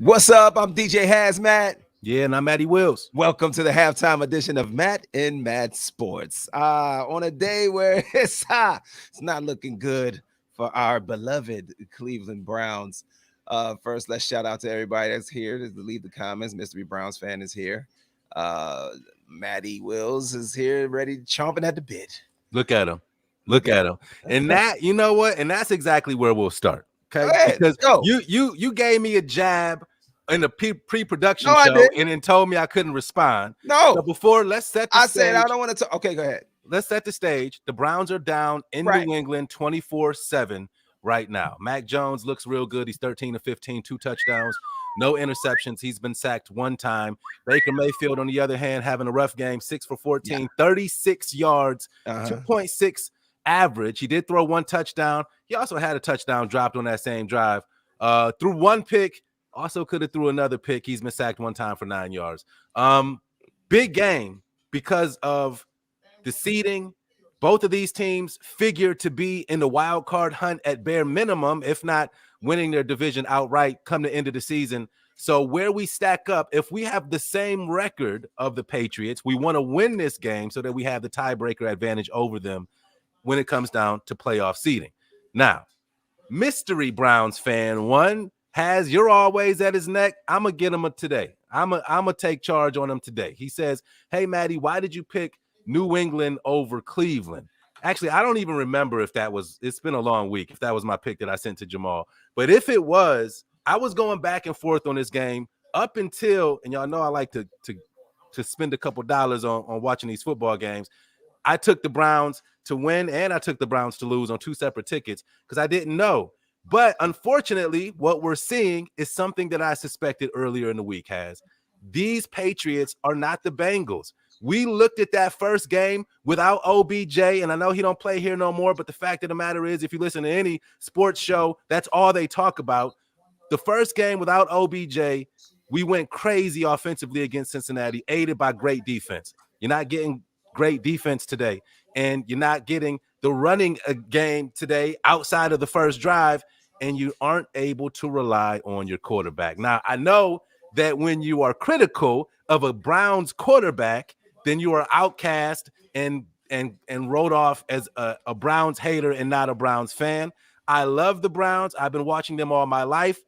What's up? I'm DJ Hazmat. Yeah, and I'm Matty Wills. Welcome to the halftime edition of Matt in Mad Sports. On a day where it's not looking good for our beloved Cleveland Browns. First, let's shout out to everybody that's here to leave the comments. Mystery Browns fan is here. Matty Wills is here, ready, chomping at the bit. Look at him. Look at him. And that, you know what? And that's exactly where we'll start. Okay. Ahead, because go. you gave me a jab in the pre-production No, show and then told me I couldn't respond. No. So before, let's set the I stage. said I don't want to talk. Okay, go ahead. Let's set the stage. The Browns are down in New England 24-7 right now. Mac Jones looks real good. He's 13 of 15, 2 touchdowns, no interceptions. He's been sacked 1 time. Baker Mayfield, on the other hand, having a rough game, 6 for 14, 36 yards, 2.6 average. He did throw 1 touchdown. He also had a touchdown dropped on that same drive. Threw 1 pick. Also could have threw another pick. He's been sacked 1 time for 9 yards. Big game because of the seeding. Both of these teams figure to be in the wild card hunt at bare minimum, if not winning their division outright come the end of the season. So where we stack up, if we have the same record of the Patriots, we want to win this game so that we have the tiebreaker advantage over them when it comes down to playoff seeding. Now, Mystery Browns fan 1 has you're always at his neck. I'm going to get him today. I'm gonna take charge on him today. He says, hey, Matty, why did you pick New England over Cleveland? Actually, I don't even remember if that was, it's been a long week, if that was my pick that I sent to Jamal. But if it was, I was going back and forth on this game up until, and y'all know I like to spend a couple dollars on watching these football games. I took the Browns to win and I took the Browns to lose on 2 separate tickets because I didn't know. But unfortunately, what we're seeing is something that I suspected earlier in the week. These Patriots are not the Bengals. We looked at that first game without OBJ, and I know he don't play here no more, but the fact of the matter is, if you listen to any sports show, that's all they talk about. The first game without OBJ, we went crazy offensively against Cincinnati, aided by great defense. You're not getting great defense today, and you're not getting the running game today outside of the first drive, and you aren't able to rely on your quarterback. Now, I know that when you are critical of a Browns quarterback, then you are outcast and wrote off as a Browns hater and not a Browns fan. I love the Browns. I've been watching them all my life.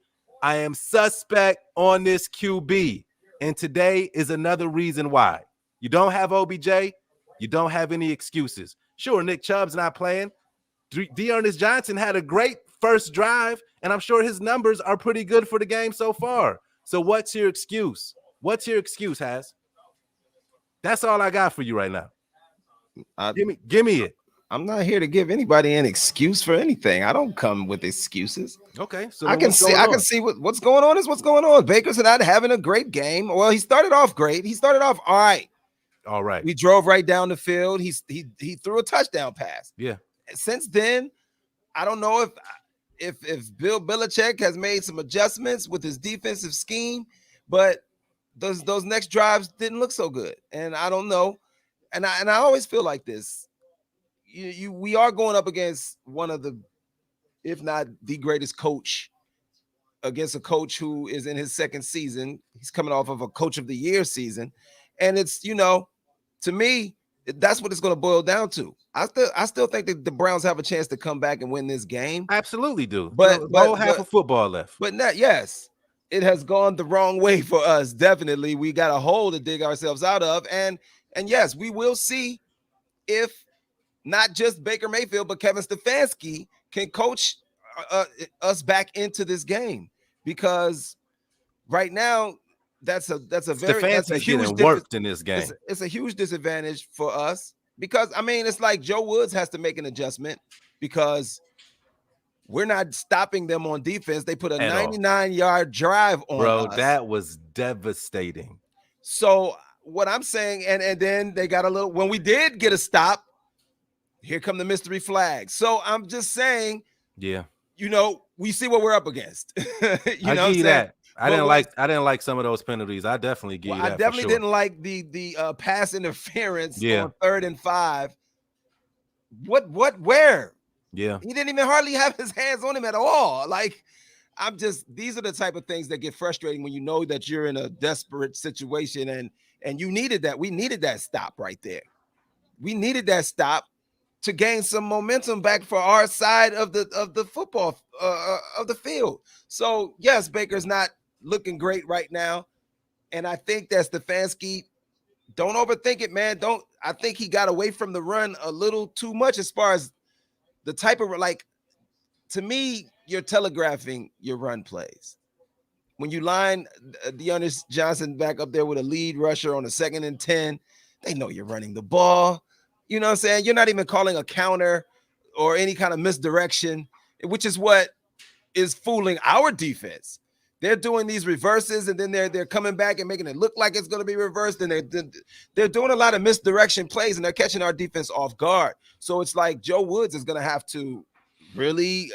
I am suspect on this QB, and today is another reason why. You don't have OBJ, you don't have any excuses. Sure, Nick Chubb's not playing. Dearness Johnson had a great first drive, and I'm sure his numbers are pretty good for the game so far. So what's your excuse? What's your excuse, Has? That's all I got for you right now. Give me it. I'm not here to give anybody an excuse for anything. I don't come with excuses. Okay, so I can see what's going on is what's going on. Baker's not having a great game. Well, he started off great. He started off all right. All right. We drove right down the field. He threw a touchdown pass. Yeah. Since then, I don't know if Bill Belichick has made some adjustments with his defensive scheme, but those next drives didn't look so good. And I don't know. And I always feel like this. We are going up against one of the, if not the greatest coach, against a coach who is in his 2nd season. He's coming off of a coach of the year season. And it's, to me, that's what it's going to boil down to. I still think that the Browns have a chance to come back and win this game. Absolutely do. But half of football left. But not, yes, it has gone the wrong way for us. Definitely. We got a hole to dig ourselves out of. And yes, we will see if not just Baker Mayfield, but Kevin Stefanski can coach us back into this game, because right now that's a huge worked in this game. It's a huge disadvantage for us, because it's like Joe Woods has to make an adjustment because we're not stopping them on defense. They put a 99-yard drive on us. That was devastating. So what I'm saying, and then they got a little, when we did get a stop, here come the mystery flag. So I'm just saying, yeah, we see what we're up against. I give you that. I didn't like some of those penalties. I definitely give you that. I definitely didn't like the pass interference on 3rd and 5. Where? Yeah, he didn't even hardly have his hands on him at all. Like, these are the type of things that get frustrating when you know that you're in a desperate situation and you needed that. We needed that stop right there. We needed that stop to gain some momentum back for our side of the football of the field. So yes, Baker's not looking great right now, and I think that Stefanski, don't overthink it, man. I think he got away from the run a little too much as far as the type of, like, to me, you're telegraphing your run plays. When you line Dearness Johnson back up there with a lead rusher on a 2nd and 10, they know you're running the ball. You know what I'm saying? You're not even calling a counter or any kind of misdirection, which is what is fooling our defense. They're doing these reverses, and then they're coming back and making it look like it's going to be reversed. And they're doing a lot of misdirection plays, and they're catching our defense off guard. So it's like Joe Woods is going to have to really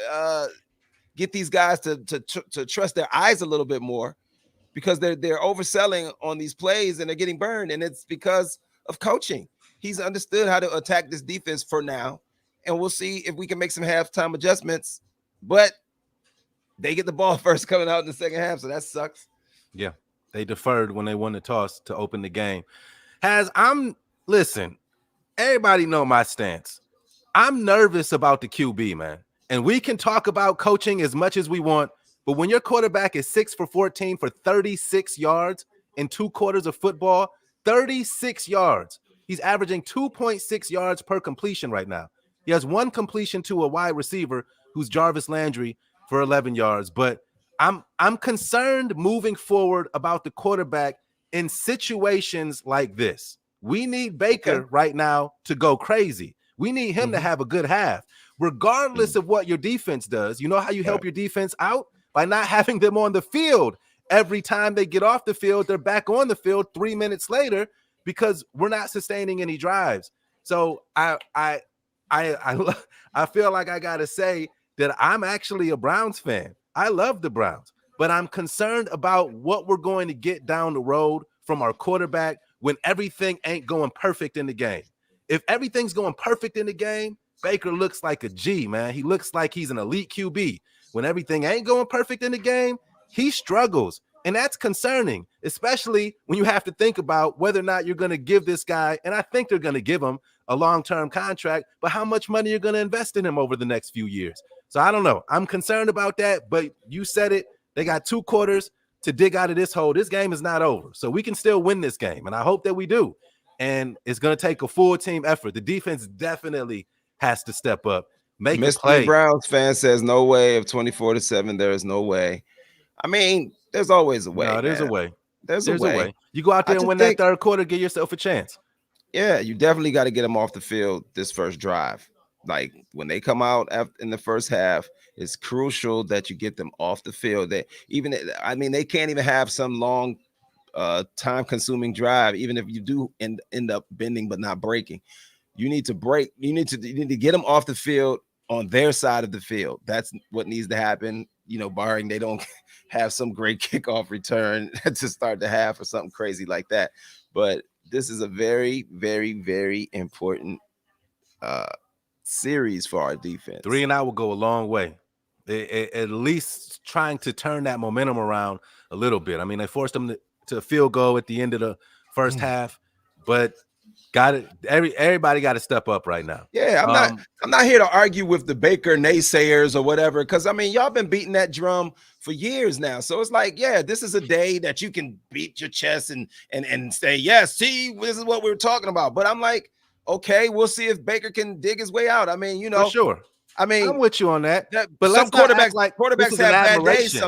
get these guys to trust their eyes a little bit more, because they're overselling on these plays and they're getting burned, and it's because of coaching. He's understood how to attack this defense for now, and we'll see if we can make some halftime adjustments. But they get the ball first coming out in the second half, so that sucks. Yeah, they deferred when they won the toss to open the game. Listen, everybody know my stance. I'm nervous about the QB, man. And we can talk about coaching as much as we want, but when your quarterback is 6 for 14 for 36 yards in 2 quarters of football, 36 yards. He's averaging 2.6 yards per completion right now. He has 1 completion to a wide receiver who's Jarvis Landry for 11 yards. But I'm concerned moving forward about the quarterback in situations like this. We need Baker right now to go crazy. We need him to have a good half, regardless of what your defense does. You know how you help your defense out? By not having them on the field. Every time they get off the field, they're back on the field 3 minutes later, because we're not sustaining any drives. So I feel like I gotta say that I'm actually a Browns fan. I love the Browns, but I'm concerned about what we're going to get down the road from our quarterback when everything ain't going perfect in the game. If everything's going perfect in the game, Baker looks like a G, man. He looks like he's an elite QB. When everything ain't going perfect in the game, he struggles. And that's concerning, especially when you have to think about whether or not you're going to give this guy, and I think they're going to give him a long-term contract, but how much money you're going to invest in him over the next few years. So I don't know. I'm concerned about that, but you said it. They got 2 quarters to dig out of this hole. This game is not over, so we can still win this game, and I hope that we do. And it's going to take a full team effort. The defense definitely has to step up, make a play. Mr. Browns fan says no way of 24-7. There is no way. I mean, there's always a way. No, there's man. a way. There's a way. You go out there and win that 3rd quarter, give yourself a chance. Yeah, you definitely got to get them off the field this first drive. Like when they come out in the first half, it's crucial that you get them off the field. They can't even have some long time-consuming drive, even if you do end up bending but not breaking. You need to break. You need to get them off the field on their side of the field. That's what needs to happen. Barring they don't have some great kickoff return to start the half or something crazy like that. But this is a very, very, very important series for our defense. 3 and out will go a long way. At least trying to turn that momentum around a little bit. I mean, they forced them to a field goal at the end of the first half, but everybody got to step up right now. Yeah, I'm not here to argue with the Baker naysayers or whatever, because I mean, y'all been beating that drum for years now. So it's like, yeah, this is a day that you can beat your chest and say, yes, see, this is what we were talking about. But I'm like, okay, we'll see if Baker can dig his way out. I mean, For sure. I mean, I'm with you on that. But some quarterbacks have bad days.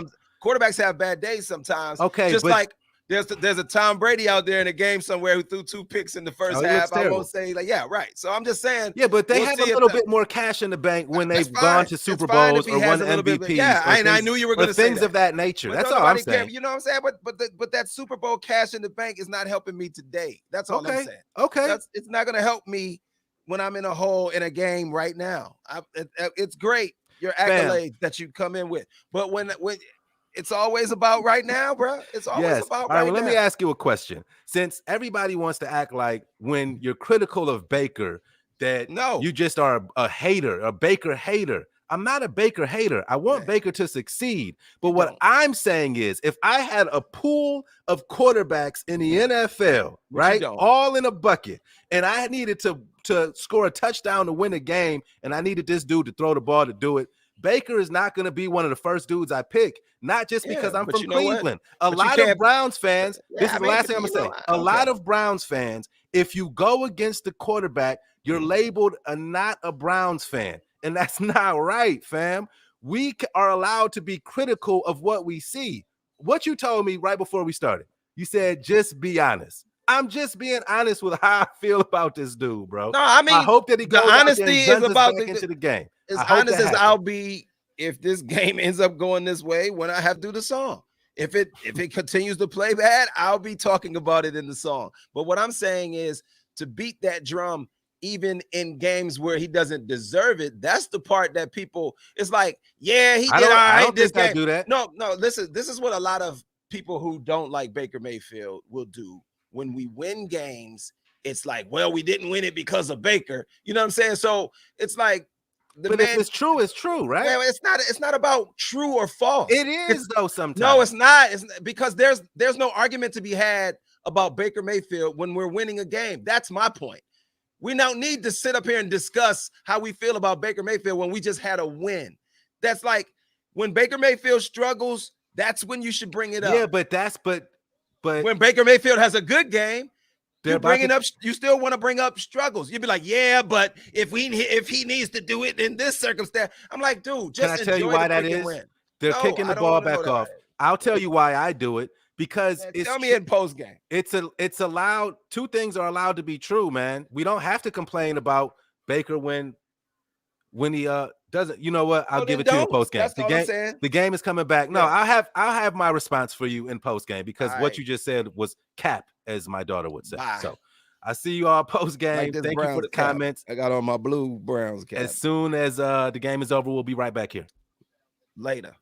Quarterbacks have bad days sometimes. Okay, just like there's a Tom Brady out there in a game somewhere who threw 2 picks in the first half. I won't say yeah, right. So I'm just saying. Yeah, but they have a little bit more cash in the bank when they've gone to Super Bowls or won MVPs. Yeah, I knew you were going to say things of that nature. That's all I'm saying. You know what I'm saying? But that Super Bowl cash in the bank is not helping me today. That's all I'm saying. Okay. It's not going to help me when I'm in a hole in a game right now. It's great, your accolades that you come in with, but when it's always about right now, bro. It's always about right now. Let me ask you a question. Since everybody wants to act like when you're critical of Baker that you just are a hater, a Baker hater, I'm not a Baker hater. I want Baker to succeed. But what I'm saying is, if I had a pool of quarterbacks in the NFL, right, all in a bucket, and I needed to score a touchdown to win a game, and I needed this dude to throw the ball to do it, Baker is not going to be one of the first dudes I pick, not just because I'm from Cleveland. A lot of Browns fans, this is the last thing I'm going to say, a lot of Browns fans, if you go against the quarterback, you're labeled not a Browns fan. And that's not right, fam. We are allowed to be critical of what we see. What you told me right before we started, you said, just be honest. I'm just being honest with how I feel about this dude, bro. No, I mean, I hope that he goes the honesty is about into the game. As honest as I'll be if this game ends up going this way when I have to do the song. If it continues to play bad, I'll be talking about it in the song. But what I'm saying is to beat that drum even in games where he doesn't deserve it, that's the part that people, it's like, yeah, he did all right. I don't think I do that. No, this is what a lot of people who don't like Baker Mayfield will do. When we win games, it's like, well, we didn't win it because of Baker. You know what I'm saying? So it's like, if it's true, right? Yeah, it's not about true or false. It is though sometimes. No, it's not. It's because there's no argument to be had about Baker Mayfield when we're winning a game. That's my point. We don't need to sit up here and discuss how we feel about Baker Mayfield when we just had a win. That's like when Baker Mayfield struggles, that's when you should bring it up. Yeah, but when Baker Mayfield has a good game, you still want to bring up struggles. You'd be like, yeah, but if he needs to do it in this circumstance, I'm like, dude, just can I tell you why that is? Win. They're kicking the ball back off. I'll tell you why I do it. Because tell me in post game. It's allowed. Two things are allowed to be true, man. We don't have to complain about Baker when he doesn't. You know what? I'll give it to you in post game. The game is coming back. No, I'll have my response for you in post game because what you just said was cap, as my daughter would say. Bye. So I see you all post game. Thank you for the comments. I got on my blue Browns cap. As soon as the game is over, we'll be right back here. Later.